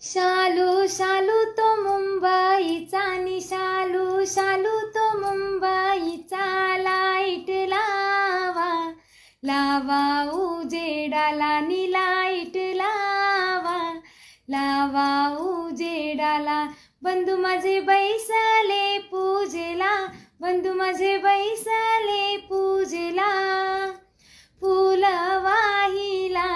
शालू शालू तो मुंबईचा नि शालू शालू तो मुंबईचा लाईट लावा लावा उजेडाला नि लाईट लावा लावा उजेडाला बंधू माझे बैसले पूजेला बंधू माझे बैसले पूजेला फूल वाहिला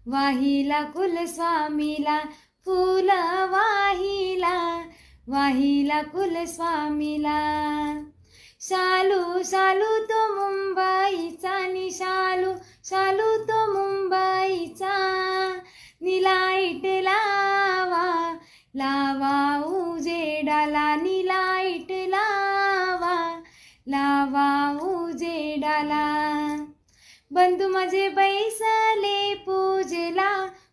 वाहिला कुलस्वामीला फूल वाहिला वाहिला कुलस्वामीला शालू शालू तो मुंबईचा नि शालू शालू तो मुंबईचा नि लाईट लावा लावा उजेडाला नि लाईट लावा लावा उजेडाला बंधू माझे बैसले पूजेला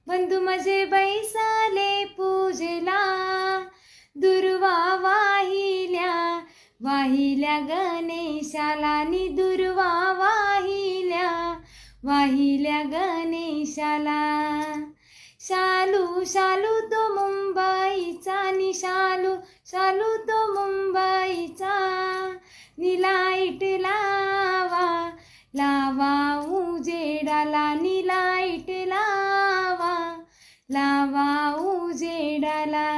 बंधू माझे बैसले पूजेला दुर्वा वाहिल्या वाहिल्या गणेशाला नि दुर्वा वाहिल्या वाहिल्या गणेशाला शालू शालू तो मुंबईचा नि शालू शालू तो मुंबईचा नि लाईट लावा लावा उजेडाला नि लाईट लावा लावा उजेडाला